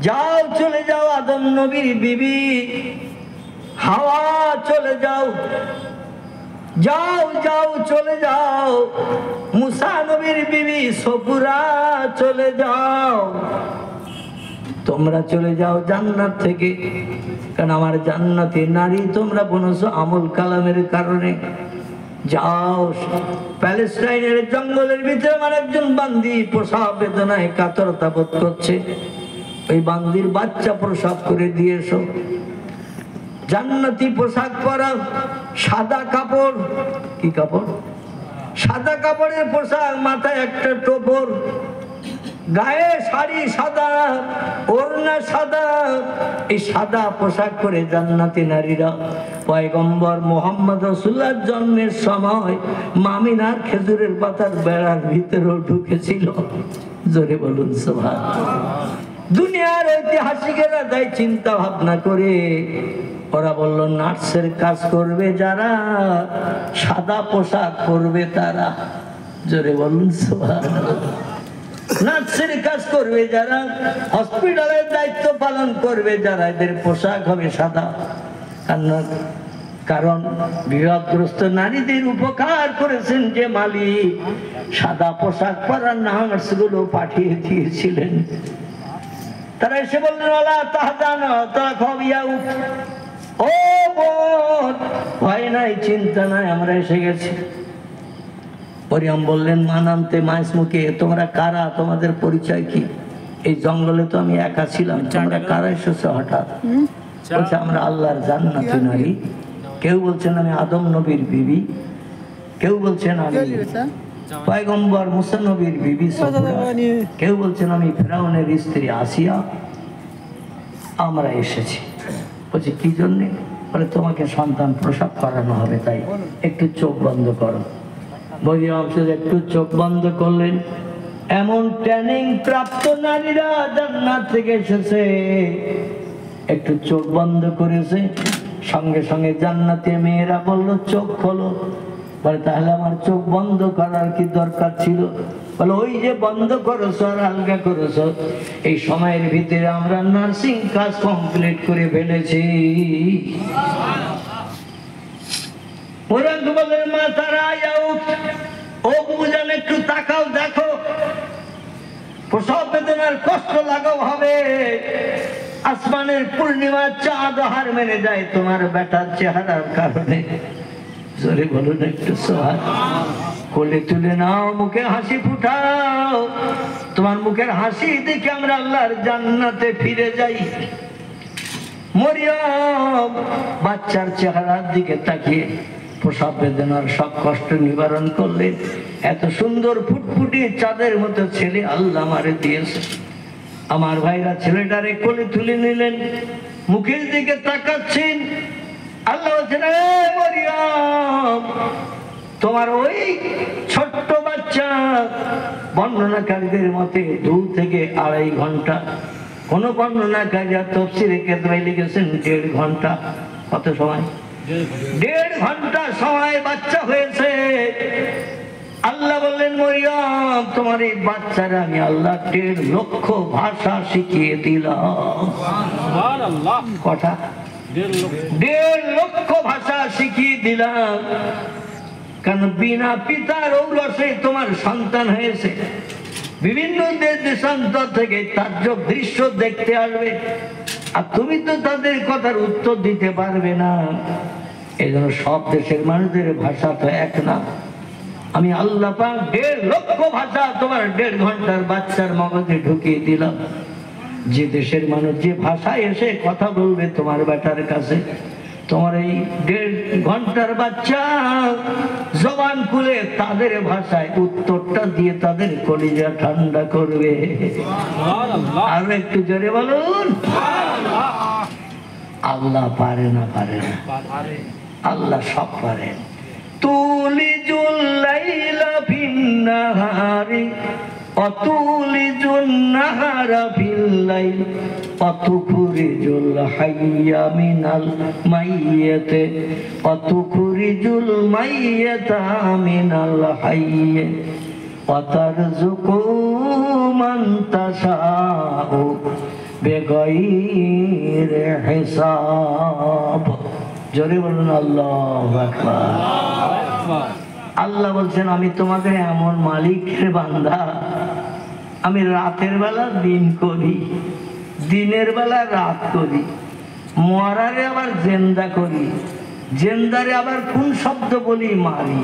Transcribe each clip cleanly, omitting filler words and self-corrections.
যাও চলে যাও আদম নবীর বিবি হাওয়া, চলে যাও, যাও যাও চলে যাও মুসা নবীর বিবি সফুরা, চলে যাও, তোমরা চলে যাও জান্নাত থেকে। কারণ আমার জান্নাতি নারী তোমরা বনছো আমল কালামের কারণে। যাও, প্যালেস্টাইনের জঙ্গলের ভিতরে আমার একজন বান্দি প্রসব বেদনায় কাতরতা বোধ করছে, ওই বান্দির বাচ্চা প্রসব করে দিয়েছো। জান্নাতি পোশাক পরা, সাদা কাপড়, কি কাপড়? সাদা কাপড়ের পোশাক, মাথায় একটা টোপর, গায়ে শাড়ি সাদা, ওড়না সাদা, এই সাদা পোশাক পরে জান্নাতি নারীরা পয়গম্বর মুহাম্মদ রাসূলুল্লাহর জন্মের সময় মামিনার খেজুরের পাতার বেড়ার ভিতরেও ঢুকেছিল। জোরে বলুন সুবহানাল্লাহ। দুনিয়ার ঐতিহাসিকেরা তাই চিন্তা ভাবনা করে ওরা বলল নার্সের কাজ করবে যারা, সাদা পোশাক পরবে তারা। জোরে বলুন সুবহানাল্লাহ। নার্সের কাজ করবে যারা, হসপিটালের দায়িত্ব পালন করবে যারা, এদের পোশাক হবে সাদা। কারণ বিবাদগ্রস্ত নারীদের উপকার করেছেন যে মালিক, সাদা পোশাক পরা নার্সগুলো পাঠিয়ে দিয়েছিলেন। তারা এসে বললেন ওলা তাহজানা তাখাবিয়াউ, ও বোন ভয় নাই, চিন্তা নাই, আমরা এসে গেছি। মরিয়ম বললেন মা নামতে মায়ের মুখে, তোমরা কারা, তোমাদের পরিচয় কি? এই জঙ্গলে তো আমি একা ছিলাম, তোমরা কারা এসেছো হঠাৎ? বলছে আমরা আল্লাহর জান্নাতি নারী। কেউ বলছেন আমি আদম নবীর বিবি, কেউ বলছেন আমি পয়গম্বর মুসা নবীর বিবি সফুরা, কেউ বলছেন আমি ফিরআউনের স্ত্রী আসিয়া। আমরা এসেছি। বলছে কি জন্যে? বলে তোমাকে সন্তান প্রসব করানো হবে, তাই একটু চোখ বন্ধ করো। মরিয়ম শুধু একটু চোখ বন্ধ করলেন। এমন ট্রেনিং প্রাপ্ত নারীরা জান্নাত থেকে এসেছে, একটু চোখ বন্ধ করেছে, সঙ্গে সঙ্গে জান্নাতে মেয়েরা বলল চোখ খোলো। বলে তাহলে আমার চোখ বন্ধ করার কি দরকার ছিল? বলে ওই যে বন্ধ করেছো আর আলগা করেছো, এই সময়ের ভিতরে আমরা নার্সিং কাজ কমপ্লিট করে ফেলেছি। ও বুঝান একটু তাকাও, দেখো প্রসব বেদনার কষ্ট লাগাও হবে। আসমানের পূর্ণিমার চাঁদ হার মেনে যায় তোমার বেটার চেহারার কারণে। জোরে বলুন একটু সুবহানাল্লাহ। কোলে তুলে নাও, মুখে হাসি ফুটাও, তোমার মুখের হাসি দেখে আমরা আল্লাহর জান্নাতে ফিরে যাই। মরিয়ম বাচ্চার চেহারার দিকে তাকিয়ে প্রসব বেদনার সব কষ্ট নিবারণ করলেন। এত সুন্দর ফুটফুটি চাঁদের মতো ছেলে আল্লাহ আমারে দিয়েছে। আমার ভাইরা ছেলেটারে কোলে তুলে নিলেন, মুখের দিকে তাকাচ্ছেন। আল্লাহ বলছেন মরিয়ম তোমার ওই ছোট্ট বাচ্চা বর্ণনাকারীদের মতে 2 থেকে 2.5 ঘন্টা, কোন বর্ণনাকারী তাফসীরে কেতাবে লিখেছেন 1.5 ঘন্টা। কত সময়? 1.5 ঘন্টা সময় বাচ্চা হয়েছে। আল্লাহ বললেন মরিয়ম তোমার এই বাচ্চারা আমি আল্লাহ 1.5 লক্ষ ভাষা শিখিয়ে দিলাম। সুবহানাল্লাহ। কথা 1.5 লক্ষ ভাষা শিখিয়ে দিলাম। কারণ বিনা পিতার ঔরসে তোমার সন্তান হয়েছে। বিভিন্ন দেশ দেশান্তর থেকে তাজ্জব দৃশ্য দেখতে আসবে, আর তুমি তো তাদের কথার উত্তর দিতে পারবে না। এই জন্য সব দেশের মানুষদের ভাষা তো এক না। আমি আল্লাহ পাক 1.5 লক্ষ ভাষা তোমার 1.5 ঘন্টার বাচ্চার মগজে ঢুকিয়ে দিলাম। যে দেশের মানুষ যে ভাষায় এসে কথা বলবে তোমার বেটার কাছে, তোমার এই 1.5 ঘন্টার বাচ্চা জবান খুলে তাদের ভাষায় উত্তরটা দিয়ে তাদের কলিজা ঠান্ডা করবে। আর একটু জোরে বলুন। আল্লাহ পারে না? পারে না? আল্লাহ সব পারেন। তুলিজুল লাইলা ফিন-নাহারি অতুলিজুন নাহারা ফিল-লাইল অতুখরিজুল হাইয়া মিনাল মাইয়াতি অতুখরিজুল মাইয়াতা মিনাল হাইয়্যি ওয়াতারযুকু মান তাশাউ বেগৈর হিসাব। জোরে বলুন আল্লাহু আকবার। আল্লাহ বলছেন আমি তোমাদের এমন মালিকের বান্দা, আমি রাতের বেলা দিন করি, দিনের বেলা রাত করি, মরারে আবার জেন্দা করি, জেন্দারে আবার কোন শব্দ বলি মারি।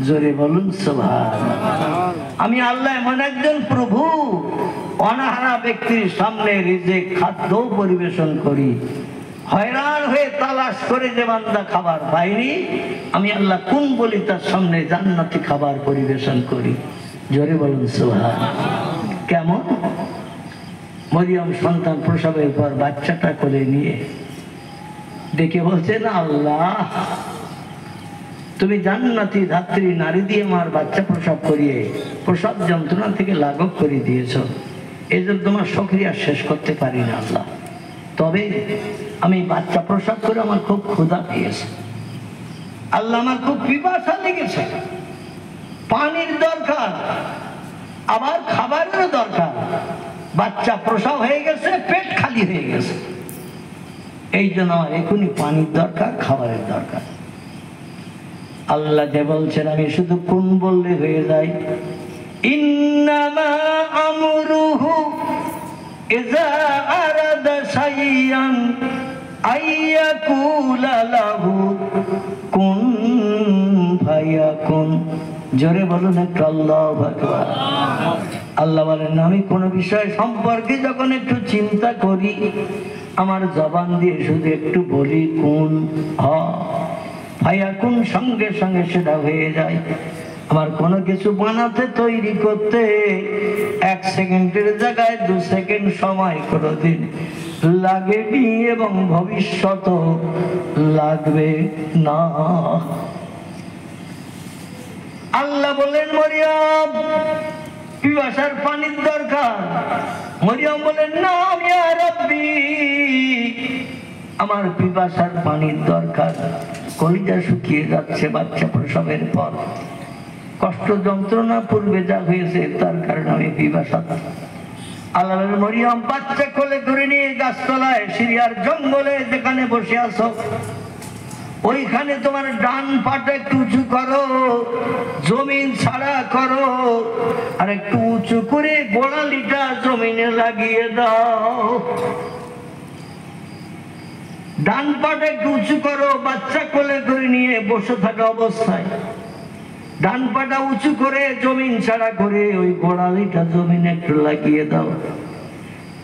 জোরে বলুন সুবহানাল্লাহ। আমি আল্লাহ এমন একজন প্রভু, অনাহারা ব্যক্তির সামনে রিজিক খাদ্য পরিবেশন করি, হয়রান হয়ে তালাশ করে যে বান্দা খাবার পাইনি, আমি আল্লাহ কোন বলি তার সামনে জান্নাতি খাবার পরিবেশন করি। জোরে বলুন সুবহানাল্লাহ। কেমন? মরিয়ম সন্তান প্রসবের পর বাচ্চাটা কোলে নিয়ে দেখে বলছেন, আল্লাহ তুমি জান্নাতি ধাত্রী নারী দিয়ে আমার বাচ্চা প্রসব করিয়ে প্রসব যন্ত্রণা থেকে লাঘব করে দিয়েছ, এই জন্য তোমার শুকরিয়া শেষ করতে পারি না আল্লাহ। তবে আমি বাচ্চা প্রসব করে আমার খুব ক্ষুধা পেয়েছে আল্লাহ, আমার খুব পিপাসা লেগেছে, পানির দরকার, আবার খাবারেরও দরকার। বাচ্চা প্রসব হয়ে গেছে, পেট খালি হয়ে গেছে, এই জন্য আমার এখনই পানির দরকার, খাবারের দরকার। আল্লাহ যে বলছেন আমি শুধু কোন বললে হয়ে যায়, ইন্নামা আমরুহু ইযা আরাদা শাইআন আইয়াকুলা লাহু কুন ফায়াকুন। জোরে বলুন একটু আল্লাহু আকবার। আল্লাহ বলেন আমি কোন বিষয় সম্পর্কে যখন একটু চিন্তা করি, আমার জবান দিয়ে শুধু একটু বলি কুন ফায়াকুন, সঙ্গে সঙ্গে সেটা হয়ে যায়। আমার কোনো কিছু বানাতে তৈরি করতে 1 সেকেন্ডের জায়গায় 2 সেকেন্ড সময় কোনোদিন লাগেনি এবং ভবিষ্যৎ লাগবে না। আল্লাহ বলেন মরিয়ম পিপাসার পানির দরকার। মরিয়ম বলেন না ইয়া রাব্বি, আমার পিপাসার পানির দরকার। কলিজা শুকিয়ে যাচ্ছে বাচ্চা প্রসবের পর, কষ্ট যন্ত্রণা পূর্বে যা হয়েছে তার কারণে আমি পিপাসা। আল্লাহ মরিয়ম বাচ্চা কোলে করে নিয়ে গাছতলায় সিরিয়ার জঙ্গলে যেখানে বসে আছো, ওইখানে তোমার ডান পাটা একটু উঁচু করো, জমিন ছাড়া করো, আর একটু উঁচু করে গোড়ালিটা জমিনে লাগিয়ে দাও। ডান পাটা একটু উঁচু করো, বাচ্চা কোলে করে নিয়ে বসে থাকা অবস্থায় ডান পাটা উঁচু করে জমিন ছাড়া করে ওই গোড়ালিটা জমিনে একটু লাগিয়ে দাও।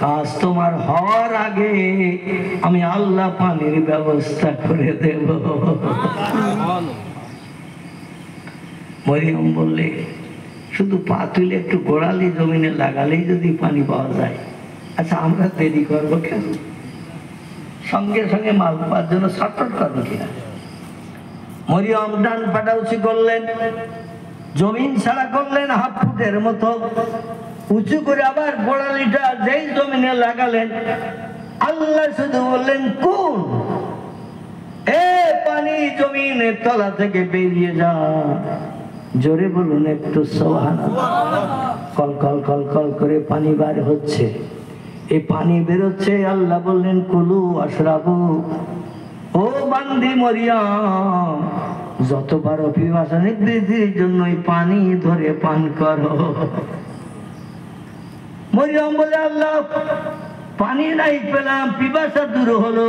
কাজ তোমার হওয়ার আগে আমি আল্লাহ পানির ব্যবস্থা করে দেব। মরিয়ম বললে শুধু পা তুলে একটু গোড়ালি জমিনে লাগালেই যদি পানি পাওয়া যায়, আচ্ছা আমরা দেরি করবো কেন? সঙ্গে সঙ্গে মাল পাওয়ার জন্য ছটফট করবো কিনা? মরিয়ম ডান পাটা উঁচু করলেন, জমিন ছাড়া করলেন 1/2 ফুটের মতো উঁচু করে, আবার গোড়ালিটা যেই জমিনে লাগালেন, আল্লাহ শুধু বললেন কোন, এ পানি জমিনের তলা থেকে বেরিয়ে যা। জোরে বলুন একটু সুবহানাল্লাহ। কল কল কল কল করে পানি বার হচ্ছে, এই পানি বেরোচ্ছে। আল্লাহ বললেন কুলু আশরাবু, ও বান্দি মরিয়ম যতবার পিপাসা নিবৃত্তির জন্য পানি ধরে পান করো। মরিয়ম বলে আল্লাহ পানি নাই পেলাম, পিপাসা দূর হলো,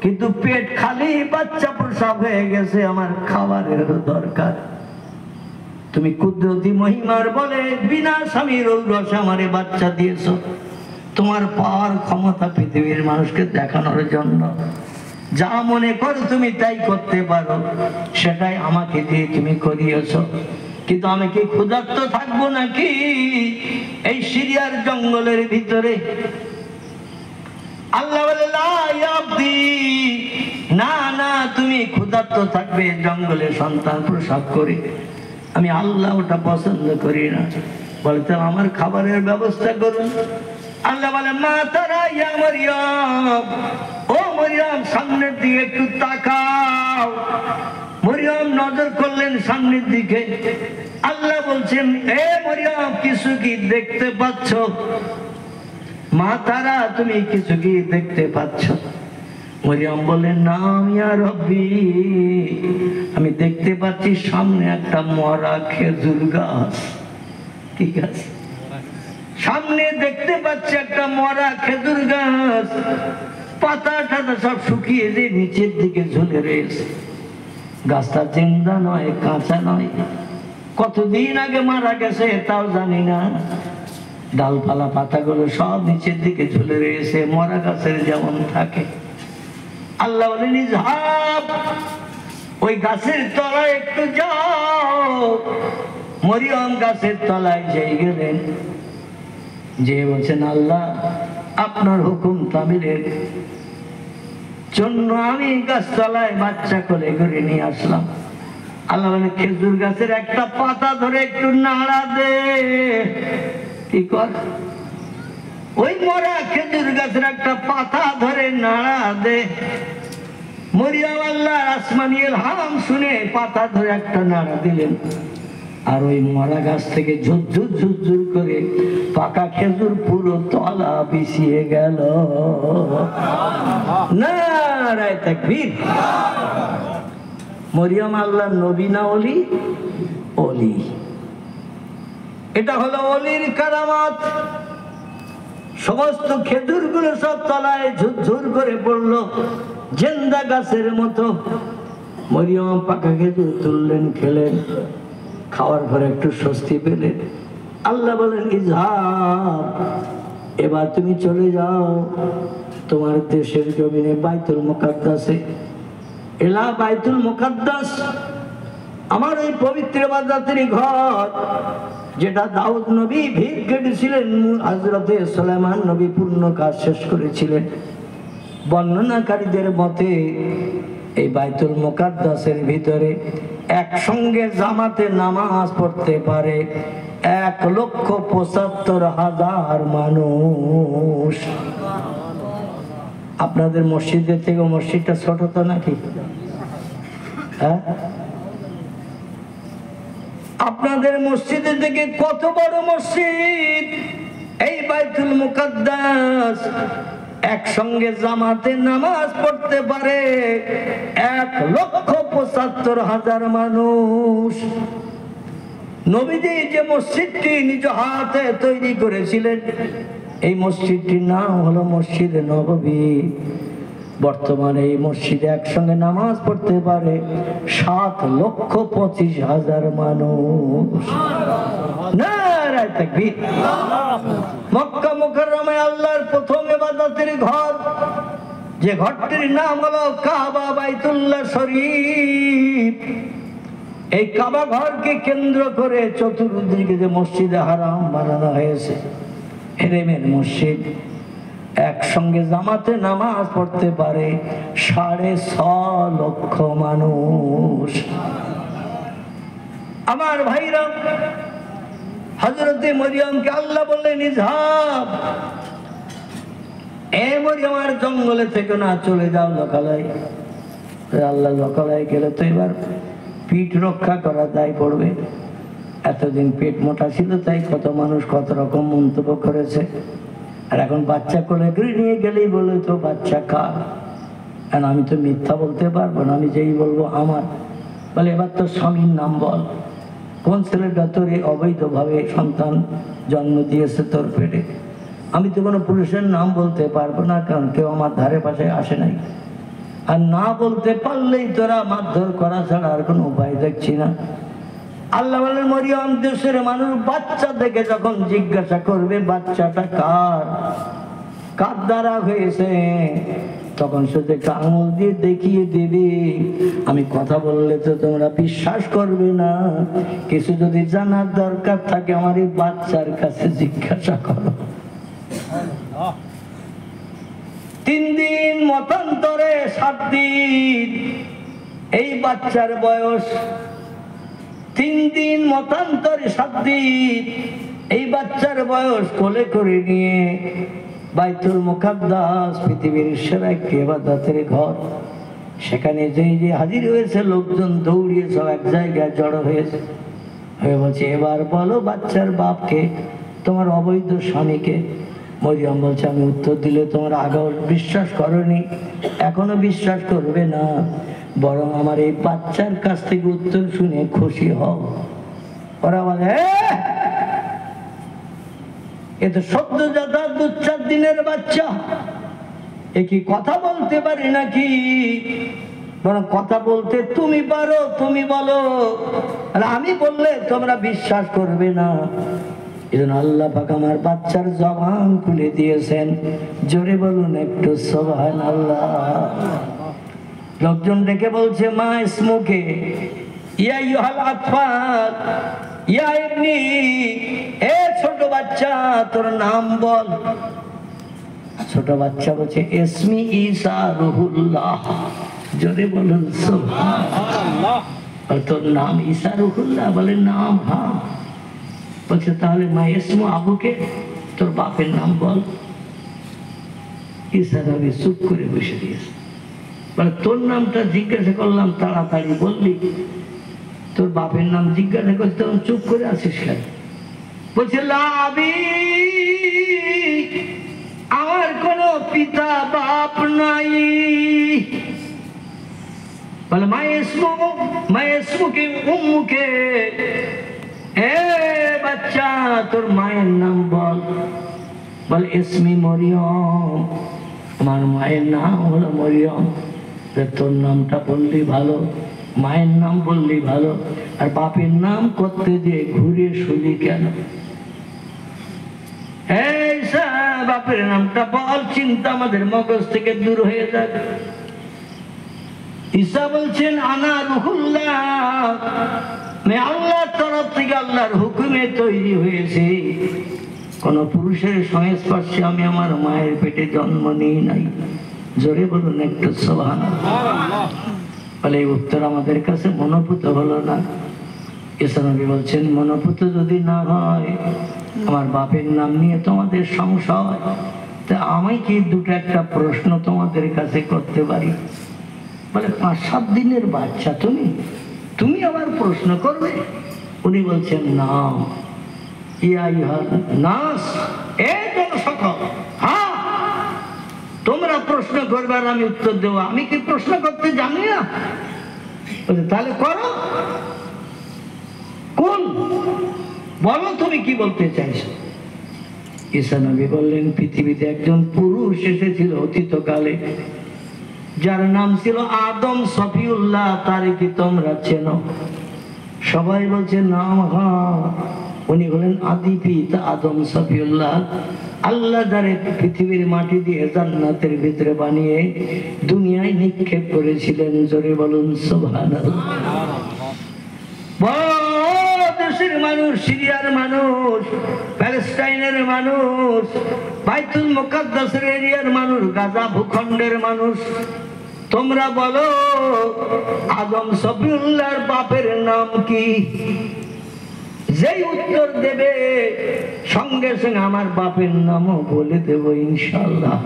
কিন্তু পেট খালি, বাচ্চা প্রসব হয়ে গেছে, আমার খাবারের দরকার। তুমি কুদরতি মহিমার বলে বিনা স্বামীর ঔরসে আমারে বাচ্চা দিয়েছো, তোমার পাওয়ার ক্ষমতা পৃথিবীর মানুষকে দেখানোর জন্য। যা মনে করো তুমি তাই করতে পারো, সেটাই আমাকে দিয়ে তুমি করিয়েছো। কিন্তু আমি কি ক্ষুধার্ত থাকবো নাকি এই সিরিয়ার জঙ্গলের ভিতরে? আল্লাহ বলে না না, তুমি ক্ষুধার্ত থাকবে জঙ্গলে সন্তান প্রসব করে, আমি আল্লাহ ওটা পছন্দ করি না। বলতে আমার খাবারের ব্যবস্থা করুন। আল্লাহ বলে মা তারা ইয়া মরিয়ম, ও মরিয়ম সামনের দিকে একটু তাকাও। মরিয়ম নজর করলেন সামনের দিকে। আল্লাহ বলছেন এ মরিয়ম কিছু কি দেখতে পাচ্ছ? মা তারা তুমি কিছু কি দেখতে পাচ্ছ? মরিয়ম বললেন, না ইয়া রব্বি, আমি দেখতে পাচ্ছি সামনে একটা মরা খেজুর গাছ। কি গাছ? সামনে দেখতে পাচ্ছি একটা মরা খেজুর গাছ, পাতা টাতা সব শুকিয়ে যে নিচের দিকে ঝুলে রয়েছে। গাছটা জিন্দা নয়, কাঁচা নয়, কতদিন আগে মারা গেছে তাও জানি না। ডালপালা পাতাগুলো সব নিচের দিকে ঝুলে রয়েছে, মরা গাছের যেমন থাকে। আল্লাহ বলেন, ইজহাব, ওই গাছের তলায় একটু যাও। মরিয়ম গাছের তলায় যেই গেলেন, যে বলছেন, আল্লাহ আপনার হুকুম তামিলের জন্য আমি গাছতলায় বাচ্চা কোলে করে নিয়ে আসলাম। আল্লাহ বলে, খেজুর গাছের একটা পাতা ধরে একটু নাড়া দে। কি কর? ওই মরা খেজুর গাছের একটা পাতা ধরে নাড়া দে। মরিয়ম আল্লাহর আসমানি ইলহাম শুনে পাতা ধরে একটা নাড়া দিলেন, আর ওই মরা গাছ থেকে ঝুরঝুর ঝুরঝুর করে পাকা খেজুর পুরো তলা পিছিয়ে গেল। নারায়ে তাকবীর। মরিয়ম আল্লাহর নবী না ওলি? ওলি। এটা হলো ওলির কারামাত। সমস্ত খেজুর গুলো সব তলায় ঝুরঝুর করে পড়লো, জেন্দা গাছের মতো। মরিয়ম পাকা খেজুর তুললেন, খেলেন, খাওয়ার পরে একটু স্বস্তি পেলেন। আল্লাহ বলেন, ইজহাব, এবার তুমি চলে যাও তোমার দেশের জমিনে বাইতুল মুকাদ্দাসে। এলা বাইতুল মুকাদ্দাস, আমার এই পবিত্র ইবাদতের ঘর, যেটা দাউদ নবী ভিড় কেটেছিলেন, হযরতে সুলাইমান নবী পূর্ণ কাজ শেষ করেছিলেন। বর্ণনাকারীদের মতে এই বাইতুল মুকাদ্দাসের ভিতরে একসঙ্গে জামাতে নামাজ পড়তে পারে 1,75,000 মানুষ। আপনাদের মসজিদের থেকে মসজিদটা ছোট তো নাকি? হ্যাঁ, আপনাদের মসজিদের থেকে কত বড় মসজিদ! এই বাইতুল মুকাদ্দাস একসঙ্গে জামাতে নামাজ পড়তে পারে 1,75,000 মানুষ। নবীজি যে মসজিদটি নিজ হাতে তৈরি করেছিলেন, এই মসজিদটির নাম হলো মসজিদে নববী। বর্তমানে এই মসজিদে একসঙ্গে নামাজ পড়তে পারে 7,25,000 মানুষ। নারায়ে তাকবীর। মক্কা মুকাররমায় আল্লাহর প্রথম ইবাদতের ঘর, যে ঘরটির নাম হলো কাবা বাইতুল্লাহ শরীফ। এই কাবা ঘরকে কেন্দ্র করে চতুর্দিকে যে মসজিদে হারাম বানানো হয়েছে, হেরেমের মসজিদ, একসঙ্গে জামাতে নামাজ পড়তে পারে 6.5 লক্ষ মানুষ। আমার ভাইরা, হযরতে মরিয়মকে আল্লাহ বললেন, ইজহাব, এ মরিয়ম আর জঙ্গলে থেকে না, চলে যাও লোকালয়। আল্লাহ, লোকালয় গেলে তো এবার পিঠ রক্ষা করা দায় পড়বে। এতদিন পেট মোটা ছিল, তাই কত মানুষ কত রকম মন্তব্য করেছে। আর এখন বাচ্চা কোলে করে নিয়ে গেলেই বলে তো বাচ্চা কার? কারণ আমি তো মিথ্যা বলতে পারবো না, আমি যেই বলবো আমার। বলে, এবার তো স্বামীর নাম বল, কোন ছেলেটা তোর অবৈধভাবে সন্তান জন্ম দিয়েছে তোর পেটে। আমি তো কোনো পুরুষের নাম বলতে পারবো না, কারণ কেউ আমার ধারে পাশে আসে নাই। আর না বলতে পারলেই তোরা মারধর করা ছাড়া আর কোনো উপায় দেখছি না। আল্লাহ বলেন, মরিয়ম দেশের মানুষ বাচ্চা দেখে যখন জিজ্ঞাসা করবে বাচ্চাটা কার, কার দ্বারা হয়েছে, তখন শুধু একটা আঙুল দিয়ে দেখিয়ে দেবে। আমি কথা বললে তো তোমরা বিশ্বাস করবে না, কিছু যদি জানার দরকার থাকে আমার এই বাচ্চার কাছে জিজ্ঞাসা করো। 3 দিন মতান্তরে 7 দিন এই বাচ্চার বয়স। 3 দিন মতান্তরে 7 দিন এই বাচ্চার বয়স কোলে করে নিয়ে বাইতুল মুকাদ্দাস, পৃথিবীর সেরা একটি ইবাদতের ঘর, সেখানে যে হাজির হয়েছে লোকজন দৌড়িয়ে সব এক জায়গায় জড়ো হয়েছে। বলছে, এবার বলো বাচ্চার বাপকে, তোমার অবৈধ স্বামীকে। মরিয়ম বলছে, আমি উত্তর দিলে তোমরা আগেও বিশ্বাস করনি, এখনো বিশ্বাস করবে না, বরং আমার এই বাচ্চার কাছ থেকে উত্তর শুনে খুশি হও। ওরা বলে, এ তো সদ্যজাত 2-4 দিনের বাচ্চা, এ কি কথা বলতে পারে নাকি? বরং কথা বলতে তুমি পারো, তুমি বলো, আর আমি বললে তোমরা বিশ্বাস করবে না। এজন্য আল্লাহ পাক আমার বাচ্চার জবান খুলে দিয়েছেন। জোরে বলুন একটু সুবহানাল্লাহ। লোকজন ডেকে বলছে, মা ইসমুকে ইয়া ইউহাল আতফাল ইয়া ইবনি, এ ছোট বাচ্চা তোর নাম বল। ছোট বাচ্চা বলছে, ইসমি ঈসা রুহুল্লাহ। জোরে বলুন সুবহানাল্লাহ। তোর নাম ঈসা রুহুল্লাহ? বলে নাম। হ্যাঁ। বলছে, তাহলে মা ইসমু আবুকে, তোর বাপের নাম বল। ঈসা নবী চুপ করে বসে দিয়েছে। বলে, তোর নামটা জিজ্ঞাসা করলাম, তাড়াতাড়ি বললি, তোর বাপের নাম জিজ্ঞাসা করতে তখন চুপ করে আছিস কেন? বলছে, লাবি, আমার কোনো পিতা বাপ নাই। বলে, মায়েসমুকে উম্মুকে, এ বাচ্চা তোর মায়ের নাম বল। বলে, ইসমি মরিয়ম, আমার মায়ের নাম হলো মরিয়ম। তোর নামটা বললি ভালো, মায়ের নাম বললি ভালো, আর বাপের নাম করতে যে ঘুরে শুনি কেন? বাপের নামটা বল, চিন্তা আমাদের মগজ থেকে দূর হয়ে যাবে। ঈসা বলছেন, আনা রুহুল্লাহ, আমি আল্লাহর তরফ থেকে আল্লাহর হুকুমে তৈরি হয়েছে। কোন পুরুষের সংস্পর্শে আমি আমার মায়ের পেটে জন্ম নিই নাই। জোরে বলুন একটু সুবহানাল্লাহ। বলে, এই উত্তর আমাদের কাছে মনোভূত হলো না। ঈসা নবী বলছেন, মনোভূত যদি না হয়, আমার বাপের নাম নিয়ে তোমাদের সংশয়, তা আমি কি দুটো একটা প্রশ্ন তোমাদের কাছে করতে পারি? বলে, 5-7 দিনের বাচ্চা তুমি আবার প্রশ্ন করবে? উনি বলছেন, নাম ইয়া ইউহান নাস, এ জনসকল, হ্যাঁ তোমরা প্রশ্ন করবে আর আমি উত্তর দেবো। আমি কি প্রশ্ন করতে জানি না? তাহলে করো, কোন বলো তুমি কি বলতে চাইছো? ঈসা নবী বললেন, পৃথিবীতে একজন পুরুষ এসেছিল অতীতকালে, যার নাম ছিল আদম সফিউল্লাহ। তারে কি তোমরা চেনো? সবাই বলছে নাম। হ্যাঁ, উনি হলেন আদি পিতা আদম সফিউল্লাহ। আল্লাহ যারে পৃথিবীর মাটি দিয়ে জান্নাতের ভিতরে বানিয়ে দুনিয়ায় নিক্ষেপ করেছিলেন। জোরে বলুন সুবহানাল্লাহ। দেশের মানুষ, সিরিয়ার মানুষ, প্যালেস্টাইনের মানুষ, বাইতুল মুকাদ্দাসের এরিয়ার মানুষ, গাজা ভূখণ্ডের মানুষ, তোমরা বলো আদম সফিউল্লাহর বাপের নাম কি? যেই উত্তর দেবে সঙ্গে সঙ্গে আমার বাপের নামও বলে দেব ইনশাআল্লাহ।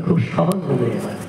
খুব সহজ হয়ে যাবে।